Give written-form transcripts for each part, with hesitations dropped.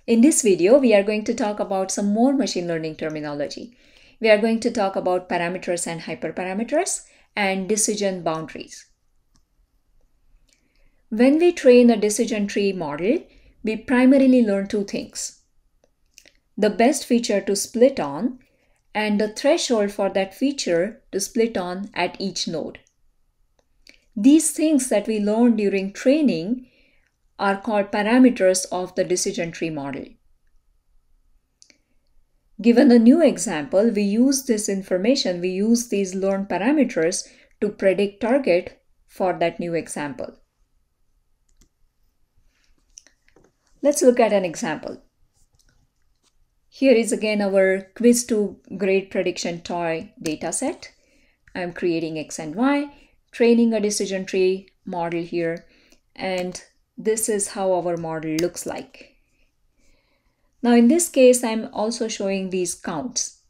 In this video, we are going to talk about some more machine learning terminology. We are going to talk about parameters and hyperparameters and decision boundaries. When we train a decision tree model, we primarily learn two things: the best feature to split on and the threshold for that feature to split on at each node. These things that we learn during training are called parameters of the decision tree model. Given a new example, we use this information, we use these learned parameters to predict target for that new example. Let's look at an example. Here is again our quiz to grade prediction toy dataset. I'm creating X and Y, training a decision tree model here, and this is how our model looks like. Now in this case, I'm also showing these counts.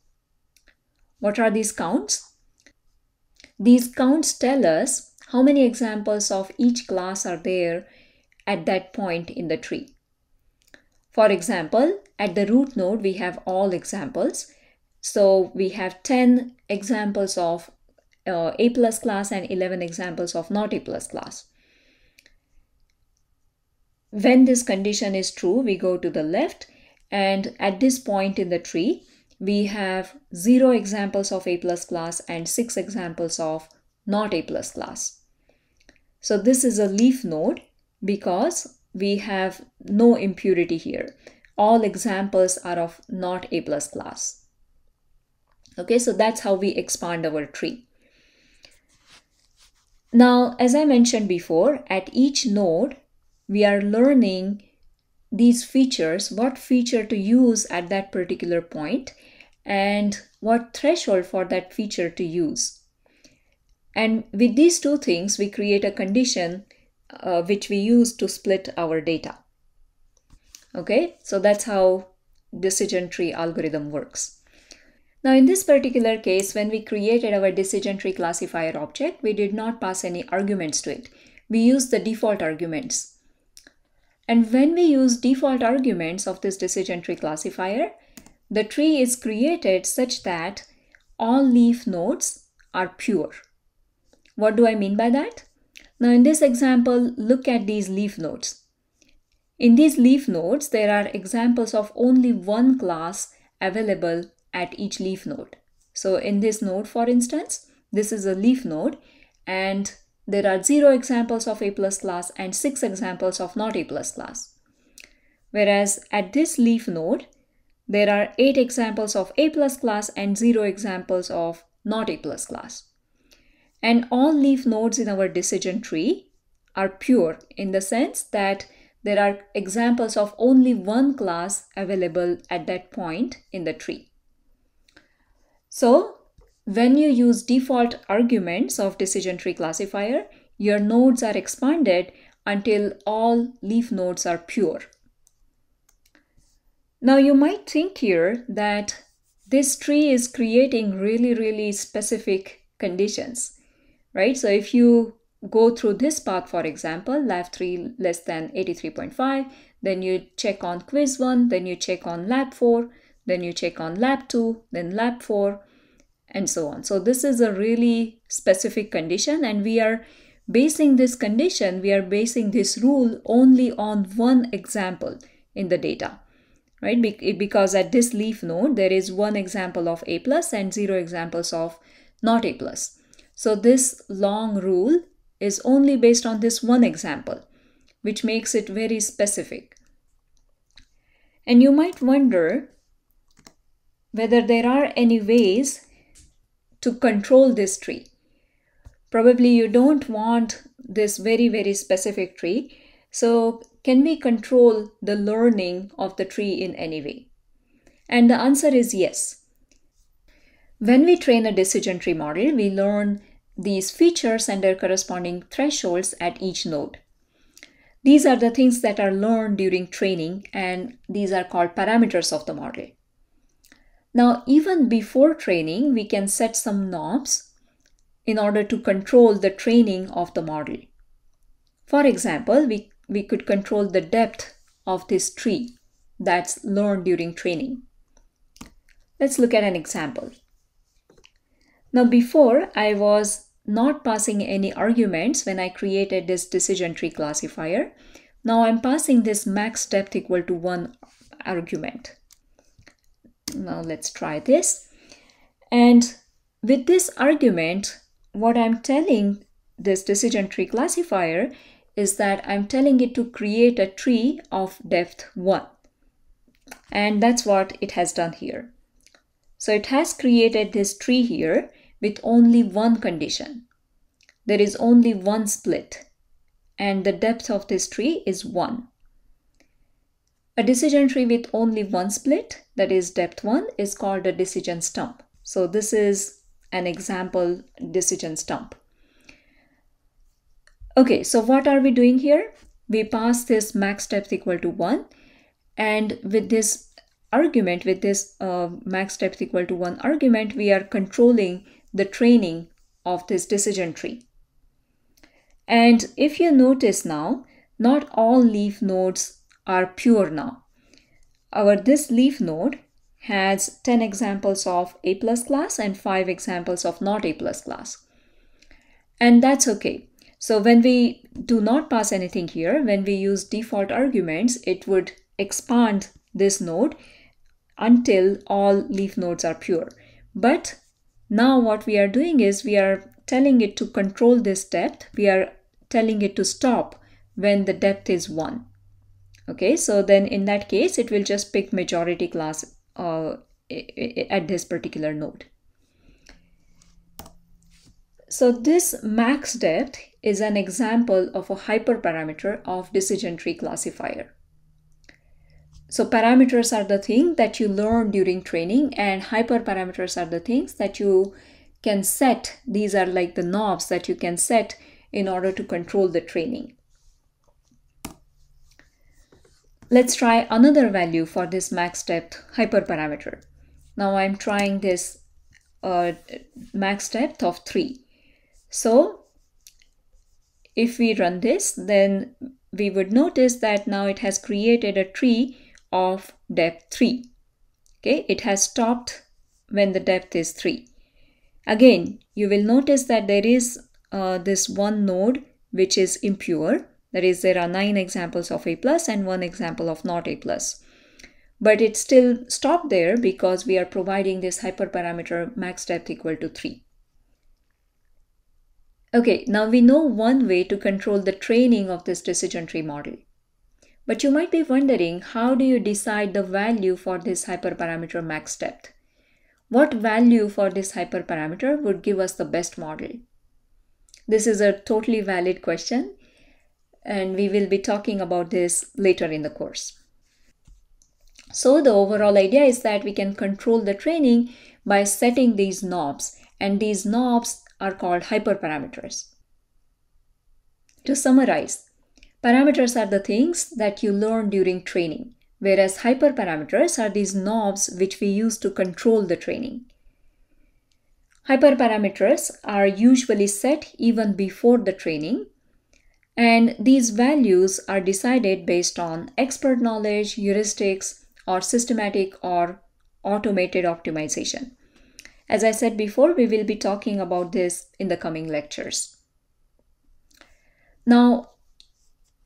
What are these counts? These counts tell us how many examples of each class are there at that point in the tree. For example, at the root node, we have all examples. So we have 10 examples of A plus class and 11 examples of not A plus class. When this condition is true, we go to the left, and at this point in the tree, we have 0 examples of A plus class and 6 examples of not A plus class. So this is a leaf node because we have no impurity here. All examples are of not A plus class. Okay, so that's how we expand our tree. Now, as I mentioned before, at each node, we are learning these features, what feature to use at that particular point, and what threshold for that feature to use. And with these two things, we create a condition which we use to split our data. Okay, so that's how decision tree algorithm works. Now in this particular case, when we created our decision tree classifier object, we did not pass any arguments to it. We used the default arguments. And when we use default arguments of this decision tree classifier, the tree is created such that all leaf nodes are pure. What do I mean by that? Now in this example, look at these leaf nodes. In these leaf nodes, there are examples of only one class available at each leaf node. So in this node, for instance, this is a leaf node, and there are 0 examples of A plus class and 6 examples of not A plus class. Whereas at this leaf node, there are 8 examples of A plus class and 0 examples of not A plus class. And all leaf nodes in our decision tree are pure in the sense that there are examples of only one class available at that point in the tree. So when you use default arguments of decision tree classifier, your nodes are expanded until all leaf nodes are pure. Now you might think here that this tree is creating really specific conditions, right? So if you go through this path, for example, lab3 less than 83.5, then you check on quiz 1, then you check on lab 4, then you check on lab 2, then lab 4, and so on. So this is a really specific condition, and we are basing this condition, we are basing this rule only on one example in the data, right? Because at this leaf node, there is one example of A plus and 0 examples of not A plus. So this long rule is only based on this one example, which makes it very specific. And you might wonder whether there are any ways to control this tree. Probably you don't want this very specific tree. So can we control the learning of the tree in any way? And the answer is yes. When we train a decision tree model, we learn these features and their corresponding thresholds at each node. These are the things that are learned during training, and these are called parameters of the model. Now, even before training, we can set some knobs in order to control the training of the model. For example, we could control the depth of this tree, that's learned during training. Let's look at an example. Now before, I was not passing any arguments when I created this decision tree classifier. Now I'm passing this max depth equal to 1 argument. Now let's try this. And with this argument, what I'm telling this decision tree classifier is that I'm telling it to create a tree of depth 1. And that's what it has done here. So it has created this tree here with only one condition. There is only one split, and the depth of this tree is 1. A decision tree with only one split, that is depth 1, is called a decision stump. So this is an example decision stump. Okay, so what are we doing here? We pass this max depth equal to 1, and with this argument, with this max depth equal to 1 argument, we are controlling the training of this decision tree. And if you notice now, not all leaf nodes are pure now. This leaf node has 10 examples of A+ class and 5 examples of not A+ class. And that's okay. So when we do not pass anything here, when we use default arguments, it would expand this node until all leaf nodes are pure. But now what we are doing is we are telling it to control this depth. We are telling it to stop when the depth is 1. Okay, so then in that case, it will just pick majority class at this particular node. So this max depth is an example of a hyperparameter of decision tree classifier. So parameters are the thing that you learn during training, and hyperparameters are the things that you can set. These are like the knobs that you can set in order to control the training. Let's try another value for this max depth hyperparameter. Now I'm trying this max depth of 3. So if we run this, then we would notice that now it has created a tree of depth 3. Okay, it has stopped when the depth is 3. Again, you will notice that there is this one node which is impure. That is, there are 9 examples of A+ and 1 example of not A+. But it still stopped there because we are providing this hyperparameter max depth equal to 3. Okay, now we know one way to control the training of this decision tree model. But you might be wondering, how do you decide the value for this hyperparameter max depth? What value for this hyperparameter would give us the best model? This is a totally valid question, and we will be talking about this later in the course. So the overall idea is that we can control the training by setting these knobs, and these knobs are called hyperparameters. To summarize, parameters are the things that you learn during training, whereas hyperparameters are these knobs which we use to control the training. Hyperparameters are usually set even before the training, and these values are decided based on expert knowledge, heuristics, or systematic or automated optimization. As I said before, we will be talking about this in the coming lectures. Now,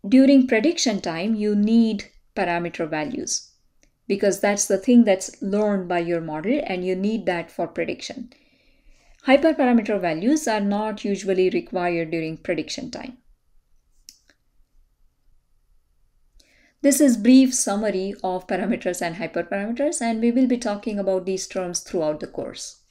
during prediction time, you need parameter values because that's the thing that's learned by your model, and you need that for prediction. Hyperparameter values are not usually required during prediction time. This is brief summary of parameters and hyperparameters, and we will be talking about these terms throughout the course.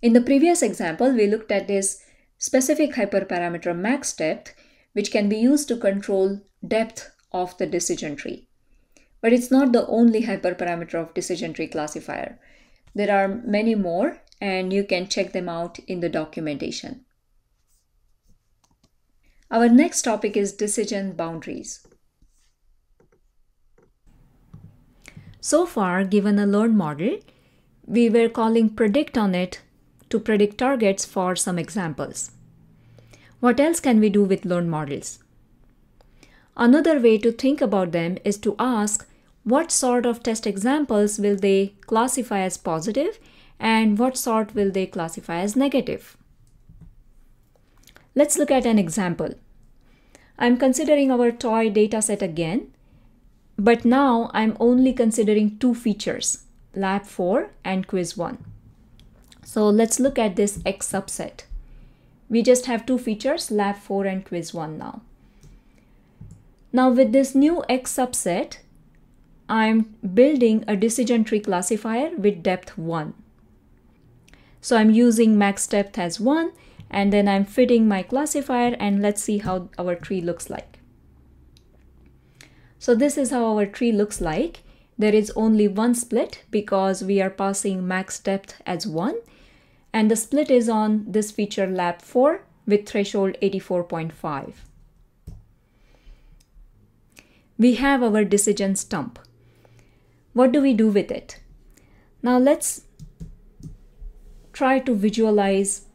In the previous example, we looked at this specific hyperparameter max depth, which can be used to control depth of the decision tree. But it's not the only hyperparameter of decision tree classifier. There are many more, and you can check them out in the documentation. Our next topic is decision boundaries. So far, given a learned model, we were calling predict on it to predict targets for some examples. What else can we do with learned models? Another way to think about them is to ask what sort of test examples will they classify as positive and what sort will they classify as negative. Let's look at an example. I'm considering our toy dataset again, but now I'm only considering two features, Lab 4 and Quiz 1. So let's look at this X subset. We just have two features, Lab 4 and Quiz 1 now. Now with this new X subset, I'm building a decision tree classifier with depth 1. So I'm using max depth as 1, and then I'm fitting my classifier, and let's see how our tree looks like. So this is how our tree looks like. There is only one split because we are passing max depth as 1, and the split is on this feature Lab 4 with threshold 84.5. We have our decision stump. What do we do with it? Now let's try to visualize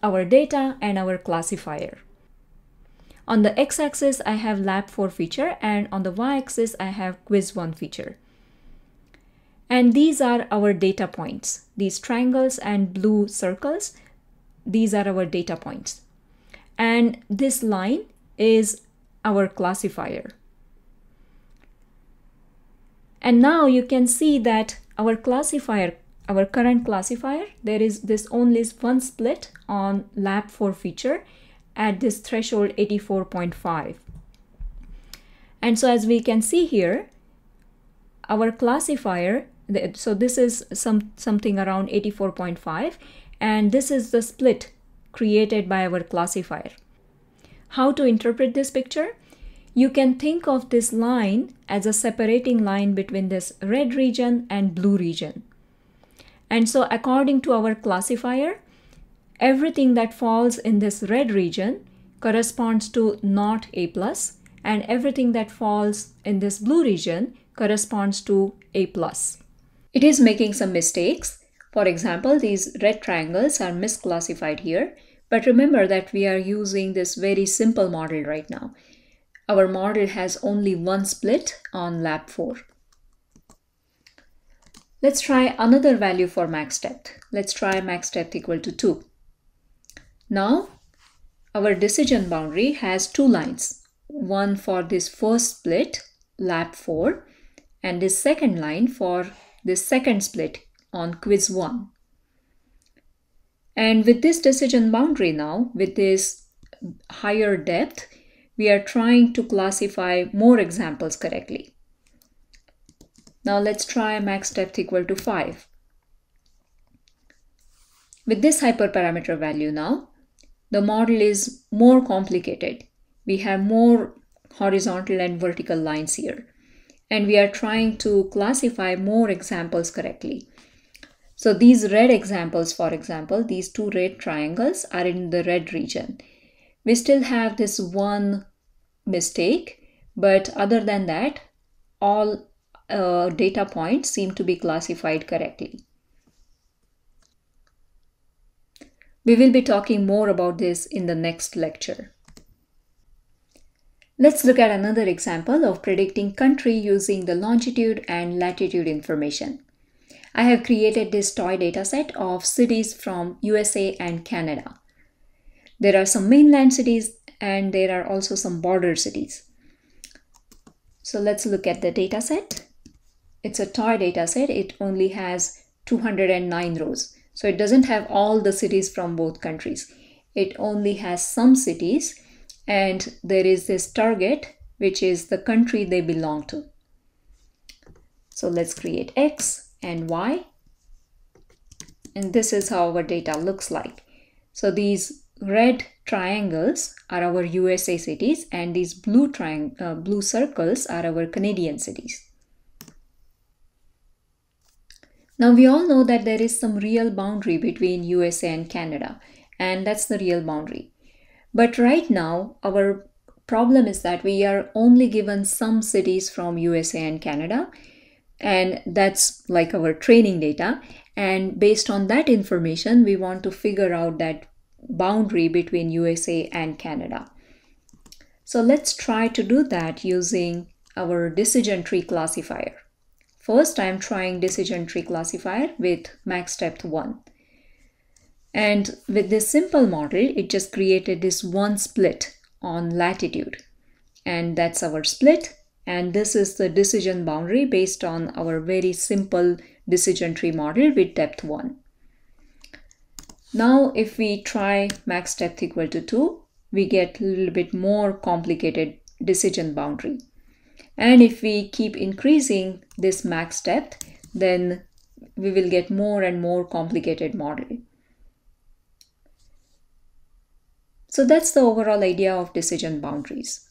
our data and our classifier. On the x-axis, I have Lab 4 feature, and on the y-axis, I have Quiz 1 feature. And these are our data points. These triangles and blue circles, these are our data points. And this line is our classifier. And now you can see that our classifier, our current classifier, there is this only one split on Lab 4 feature at this threshold 84.5. And so as we can see here, our classifier, so this is something around 84.5, and this is the split created by our classifier. How to interpret this picture? You can think of this line as a separating line between this red region and blue region. And so according to our classifier, everything that falls in this red region corresponds to not A+, and everything that falls in this blue region corresponds to A+. It is making some mistakes. For example, these red triangles are misclassified here, but remember that we are using this very simple model right now. Our model has only one split on Lab 4. Let's try another value for max depth. Let's try max depth equal to 2. Now, our decision boundary has two lines. One for this first split, Lab 4, and this second line for this second split on Quiz 1. And with this decision boundary now, with this higher depth, we are trying to classify more examples correctly. Now let's try max depth equal to 5. With this hyperparameter value now, the model is more complicated. We have more horizontal and vertical lines here, and we are trying to classify more examples correctly. So these red examples, for example, these two red triangles are in the red region. We still have this one mistake, but other than that, all data points seem to be classified correctly. We will be talking more about this in the next lecture. Let's look at another example of predicting country using the longitude and latitude information. I have created this toy dataset of cities from USA and Canada. There are some mainland cities and there are also some border cities. So let's look at the dataset. It's a toy dataset. It only has 209 rows. So it doesn't have all the cities from both countries. It only has some cities, and there is this target, which is the country they belong to. So let's create X and Y. And this is how our data looks like. So these red triangles are our USA cities, and these blue circles are our Canadian cities. Now we all know that there is some real boundary between USA and Canada, and that's the real boundary. But right now, our problem is that we are only given some cities from USA and Canada, and that's like our training data. And based on that information, we want to figure out that boundary between USA and Canada. So let's try to do that using our decision tree classifier. First, I'm trying decision tree classifier with max depth 1. And with this simple model, it just created this one split on latitude. And that's our split. And this is the decision boundary based on our very simple decision tree model with depth 1. Now, if we try max depth equal to 2, we get a little bit more complicated decision boundary. And if we keep increasing this max depth, then we will get more and more complicated model. So that's the overall idea of decision boundaries.